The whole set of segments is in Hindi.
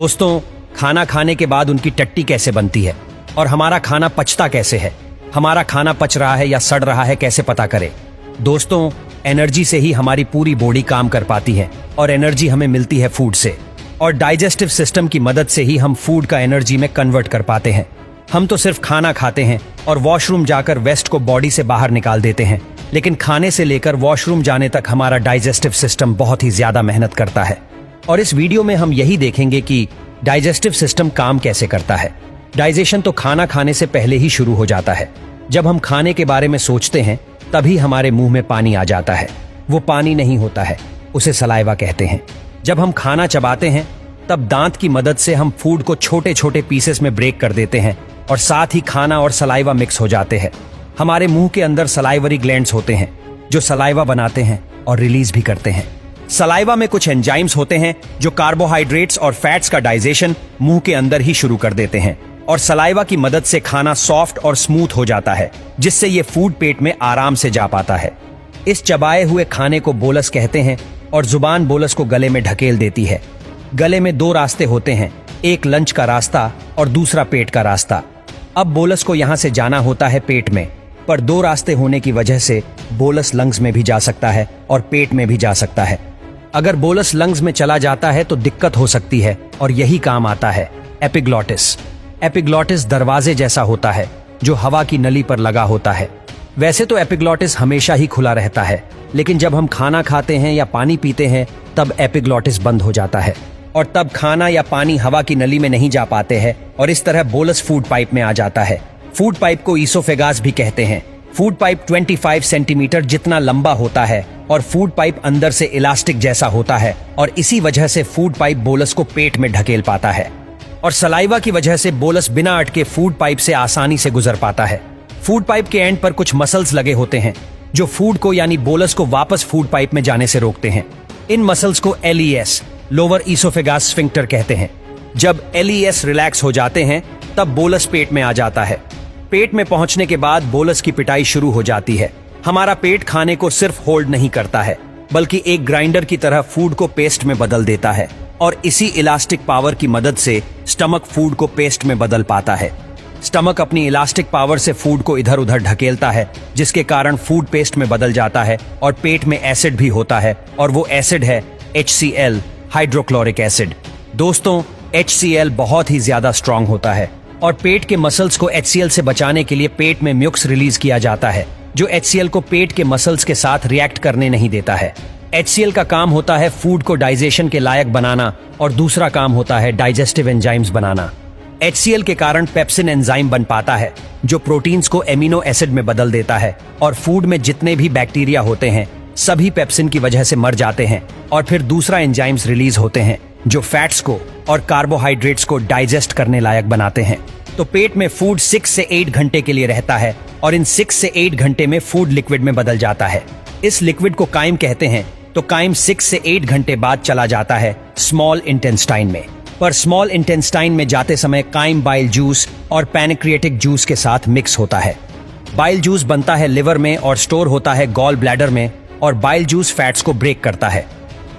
दोस्तों, खाना खाने के बाद उनकी टट्टी कैसे बनती है और हमारा खाना पचता कैसे है? हमारा खाना पच रहा है या सड़ रहा है कैसे पता करें? दोस्तों, एनर्जी से ही हमारी पूरी बॉडी काम कर पाती है और एनर्जी हमें मिलती है फूड से, और डाइजेस्टिव सिस्टम की मदद से ही हम फूड का एनर्जी में कन्वर्ट कर पाते हैं। हम तो सिर्फ खाना खाते हैं और वॉशरूम जाकर वेस्ट को बॉडी से बाहर निकाल देते हैं, लेकिन खाने से लेकर वॉशरूम जाने तक हमारा डाइजेस्टिव सिस्टम बहुत ही ज्यादा मेहनत करता है। और इस वीडियो में हम यही देखेंगे कि डाइजेस्टिव सिस्टम काम कैसे करता है। डाइजेशन तो खाना खाने से पहले ही शुरू हो जाता है। जब हम खाने के बारे में सोचते हैं तभी हमारे मुंह में पानी आ जाता है। वो पानी नहीं होता है, उसे सलाइवा कहते हैं। जब हम खाना चबाते हैं तब दांत की मदद से हम फूड को छोटे छोटे पीसेस में ब्रेक कर देते हैं और साथ ही खाना और सलाइवा मिक्स हो जाते हैं। हमारे मुंह के अंदर सलाइवरी ग्लैंड्स होते हैं जो सलाइवा बनाते हैं और रिलीज भी करते हैं। सलाइवा में कुछ एंजाइम्स होते हैं जो कार्बोहाइड्रेट्स और फैट्स का डाइजेशन मुंह के अंदर ही शुरू कर देते हैं, और सलाइवा की मदद से खाना सॉफ्ट और स्मूथ हो जाता है, जिससे ये फूड पेट में आराम से जा पाता है। इस चबाए हुए खाने को बोलस कहते हैं और जुबान बोलस को गले में ढकेल देती है। गले में दो रास्ते होते हैं, एक लंच का रास्ता और दूसरा पेट का रास्ता। अब बोलस को यहाँ से जाना होता है पेट में, पर दो रास्ते होने की वजह से बोलस लंग्स में भी जा सकता है और पेट में भी जा सकता है। अगर बोलस लंग्स में चला जाता है तो दिक्कत हो सकती है, और यही काम आता है एपिग्लॉटिस। एपिग्लॉटिस दरवाजे जैसा होता है जो हवा की नली पर लगा होता है। वैसे तो एपिग्लॉटिस हमेशा ही खुला रहता है, लेकिन जब हम खाना खाते हैं या पानी पीते हैं तब एपिग्लॉटिस बंद हो जाता है, और तब खाना या पानी हवा की नली में नहीं जा पाते हैं, और इस तरह बोलस फूड पाइप में आ जाता है। फूड पाइप को ईसोफेगास भी कहते हैं। फूड पाइप 25 सेंटीमीटर जितना लंबा होता है और फूड पाइप अंदर से इलास्टिक जैसा होता है, और इसी वजह से फूड पाइप बोलस को पेट में ढकेल पाता है, और सलाइवा की वजह से बोलस बिना अटके फूड पाइप से आसानी से गुजर पाता है। फूड पाइप के एंड पर कुछ मसल्स लगे होते हैं जो फूड को यानी बोलस को वापस फूड पाइप में जाने से रोकते हैं। इन मसल्स को LES लोअर ईसोफेगास स्फिंक्टर कहते हैं। जब LES रिलैक्स हो जाते हैं तब बोलस पेट में आ जाता है। पेट में पहुंचने के बाद बोलस की पिटाई शुरू हो जाती है। हमारा पेट खाने को सिर्फ होल्ड नहीं करता है, बल्कि एक ग्राइंडर की तरह फूड को पेस्ट में बदल देता है, और इसी इलास्टिक पावर की मदद से स्टमक फूड को पेस्ट में बदल पाता है। स्टमक अपनी इलास्टिक पावर से फूड को इधर उधर ढकेलता है, जिसके कारण फूड पेस्ट में बदल जाता है, और पेट में एसिड भी होता है, और वो एसिड है HCl हाइड्रोक्लोरिक एसिड। दोस्तों, HCl बहुत ही ज्यादा स्ट्रांग होता है, और पेट के मसल्स को HCl से बचाने के लिए पेट में म्यूक्स रिलीज किया जाता है, जो HCl को पेट के मसल्स के साथ रिएक्ट करने नहीं देता है। HCl का काम होता है फूड को डाइजेशन के लायक बनाना, और दूसरा काम होता है डाइजेस्टिव एंजाइम्स बनाना। HCl के कारण पेप्सिन एंजाइम बन पाता है जो प्रोटीन्स को एमिनो एसिड में बदल देता है, और फूड में जितने भी बैक्टीरिया होते हैं सभी पेप्सिन की वजह से मर जाते हैं, और फिर दूसरा एंजाइम्स रिलीज होते हैं जो फैट्स को और कार्बोहाइड्रेट्स को डाइजेस्ट करने लायक बनाते हैं। तो पेट में फूड 6 से 8 घंटे के लिए रहता है, और इन 6 से 8 घंटे में फूड लिक्विड में बदल जाता है। इस लिक्विड को काइम कहते हैं। तो काइम 6 से 8 घंटे बाद चला जाता है स्मॉल इंटेस्टाइन में, पर स्मॉल इंटेस्टाइन में जाते समय काइम बाइल जूस और पैनक्रिएटिक जूस के साथ मिक्स होता है। बाइल जूस बनता है लिवर में और स्टोर होता है गॉल ब्लैडर में, और बाइल जूस फैट्स को ब्रेक करता है।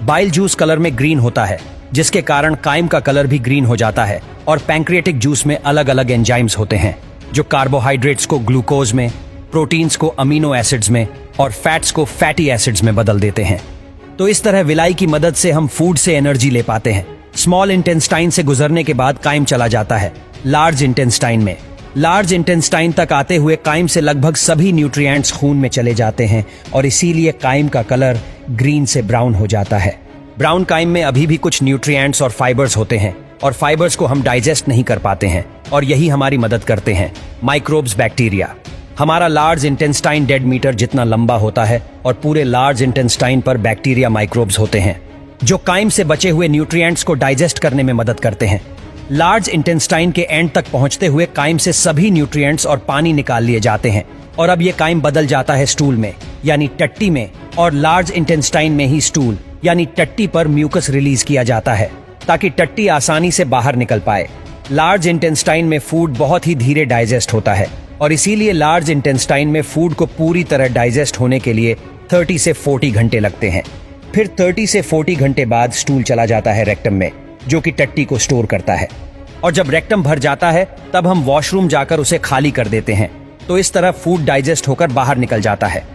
बाइल जूस कलर में ग्रीन होता है, जिसके कारण काइम का कलर भी ग्रीन हो जाता है, और पैनक्रिएटिक जूस में अलग अलग एंजाइम्स होते हैं जो कार्बोहाइड्रेट्स को ग्लूकोज में, प्रोटीन्स को अमीनो एसिड्स में, और फैट्स को फैटी एसिड्स में बदल देते हैं। तो इस तरह विलाई की मदद से हम फूड से एनर्जी ले पाते हैं। स्मॉल इंटेस्टाइन से गुजरने के बाद काइम चला जाता है लार्ज इंटेस्टाइन में। लार्ज इंटेस्टाइन तक आते हुए काइम से लगभग सभी न्यूट्रिएंट्स खून में चले जाते हैं, और इसीलिए काइम का कलर ग्रीन से ब्राउन हो जाता है। ब्राउन काइम में अभी भी कुछ न्यूट्रिएंट्स और फाइबर्स होते हैं, और फाइबर्स को हम डाइजेस्ट नहीं कर पाते हैं, और यही हमारी मदद करते हैं माइक्रोब्स, बैक्टीरिया। हमारा लार्ज इंटेस्टाइन 1.5 मीटर जितना लंबा होता है, और पूरे लार्ज इंटेस्टाइन पर बैक्टीरिया माइक्रोब्स होते हैं जो काइम से बचे हुए न्यूट्रिएंट्स को डाइजेस्ट करने में मदद करते हैं। लार्ज इंटेस्टाइन के एंड तक पहुंचते हुए काइम से सभी न्यूट्रिएंट्स और पानी निकाल लिए जाते हैं, और अब ये काइम बदल जाता है स्टूल में यानी टट्टी में, और लार्ज इंटेस्टाइन में ही स्टूल यानी टट्टी पर म्यूकस रिलीज किया जाता है ताकि टट्टी आसानी से बाहर निकल पाए। लार्ज इंटेस्टाइन में फूड बहुत ही धीरे डाइजेस्ट होता है, और इसीलिए लार्ज इंटेस्टाइन में फूड को पूरी तरह डाइजेस्ट होने के लिए 30 से 40 घंटे लगते हैं। फिर 30 से 40 घंटे बाद स्टूल चला जाता है रेक्टम में, जो कि टट्टी को स्टोर करता है। और जब रेक्टम भर जाता है तब हम वॉशरूम जाकर उसे खाली कर देते हैं, तो इस तरह फूड डाइजेस्ट होकर बाहर निकल जाता है।